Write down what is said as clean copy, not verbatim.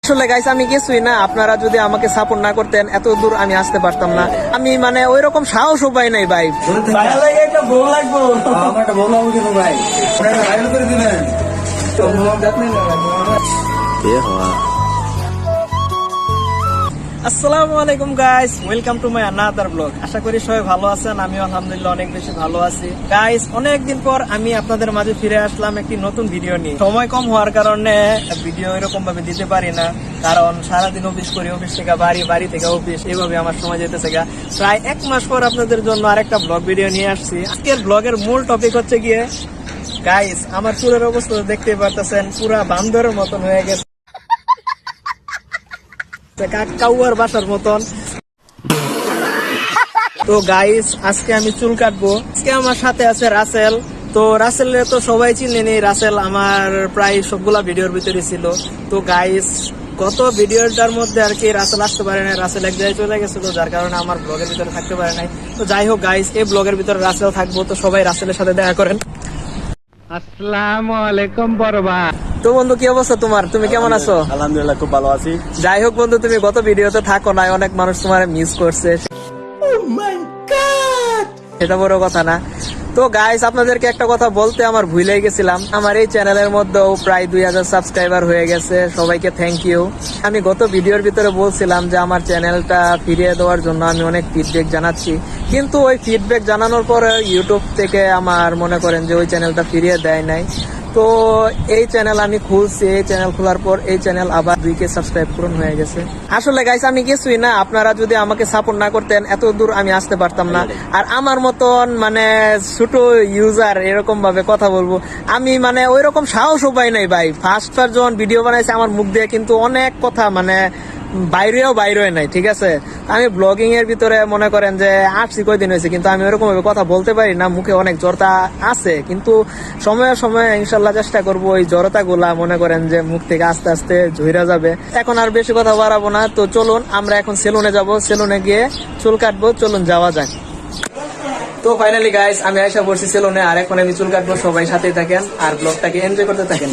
আসলে গাইস আমি কিছুই না, আপনারা যদি আমাকে সাপোর্ট না করতেন এত দূর আমি আসতে পারতাম না। আমি মানে ওই রকম সাহসও পাই নাই ভাই। একটা বউ লাগবো, আমার একটা বউ লাগবো কিন্তু ভাই ভাইরাল করে দিলেন। আসসালামু আলাইকুম guys, welcome to my another blog. আশা করি সবাই ভালো আছেন, আমিও আলহামদুলিল্লাহ অনেক বেশি ভালো আছি। গাইস অনেকদিন পর আমি আপনাদের মাঝে ফিরে আসলাম একটি নতুন ভিডিও নিয়ে। সময় কম হওয়ার কারণে ভিডিও এরকম ভাবে দিতে পারি না, কারণ সারাদিন অফিস করি, অফিস থেকে বাড়ি, বাড়ি থেকে অফিস, এইভাবে আমার সময় যেতেছে গা। প্রায় এক মাস পর আপনাদের জন্য আরেকটা ব্লগ ভিডিও নিয়ে আসছি। আজকের ব্লগের মূল টপিক হচ্ছে গিয়ে গাইস আমার চুলের অবস্থা দেখতেই পারতেছেন, পুরা বান্দরের মতন হয়ে গেছে, কাউয়ার বাসার মতন। তো গাইস আজকে আমি চুল কাটবো। আজকে আমার সাথে আছে রাসেল। তো রাসেল তো সবাই চিনেনি, রাসেল আমার প্রায় সবগুলা ভিডিওর ভিতরে ছিল। তো গাইস গত ভিডিওটার মধ্যে আর কি রাসেল আসতে পারে না, রাসেল এক জায়গায় চলে গেছিল, যার কারণে আমার ব্লগের ভিতরে থাকতে পারে নাই। তো যাই হোক গাইস, এই ব্লগের ভিতরে রাসেল থাকবো, তো সবাই রাসেলের সাথে দেখা করেন। আসসালামু আলাইকুম বরবা। তো বন্ধু কি অবস্থা তোমার, তুমি কেমন আছো? আলহামদুলিল্লাহ খুব ভালো আছি। যাই হোক বন্ধু, তুমি গত ভিডিওতে থাকো নাই, অনেক মানুষ তোমার মিস করছে, সেটা বড় কথা না। তো গাইস আপনাদেরকে একটা কথা বলতে আমার ভুলেই গেছিলাম, আমার এই চ্যানেলের মধ্যেও প্রায় 2000 সাবস্ক্রাইবার হয়ে গেছে। সবাইকে থ্যাংক ইউ। আমি গত ভিডিওর ভিতরে বলছিলাম যে আমার চ্যানেলটা ফিরিয়ে দেওয়ার জন্য আমি অনেক ফিডব্যাক জানাচ্ছি, কিন্তু ওই ফিডব্যাক জানানোর পরে ইউটিউব থেকে আমার মনে করেন যে ওই চ্যানেলটা ফিরিয়ে দেয় নাই। তো এই চ্যানেল আমি খুলছি, এই চ্যানেল খোলার পর এই চ্যানেল আবার 2K সাবস্ক্রাইব পূরণ হয়ে গেছে। আসলে গাইস আমি কিছুই না, আপনারা যদি আমাকে সাপোর্ট না করতেন এত দূর আমি আসতে পারতাম না। আর আমার মতন মানে ছোট ইউজার এরকম ভাবে কথা বলবো, আমি মানে ওই রকম সাহসও পাই নাই ভাই। ফার্স্ট যখন ভিডিও বানাইছে আমার মুখ দিয়ে কিন্তু অনেক কথা মানে বাইরে নাই, ঠিক আছে। আমি ব্লগিং এর ভিতরে মনে করেন যে আসছি কয়দিন হয়েছে, কিন্তু আমি ওরকম ভাবে কথা বলতে পারি না, মুখে অনেক জড়তা আছে, কিন্তু সময়ে সময়ে ইনশাল্লাহ চেষ্টা করবো ওই জড়তা গুলা মনে করেন যে মুখ থেকে আস্তে আস্তে ঝইরা যাবে। এখন আর বেশি কথা বাড়াবো না, তো চলুন আমরা এখন সেলুনে যাব, সেলুনে গিয়ে চুল কাটবো, চলুন যাওয়া যাক। তো ফাইনালি গাইস আমি আশা করছি সেলুনে, আর এখন আমি চুল কাটবো। সবাই সাথেই থাকেন আর ব্লগটাকে এনজয় করতে থাকেন।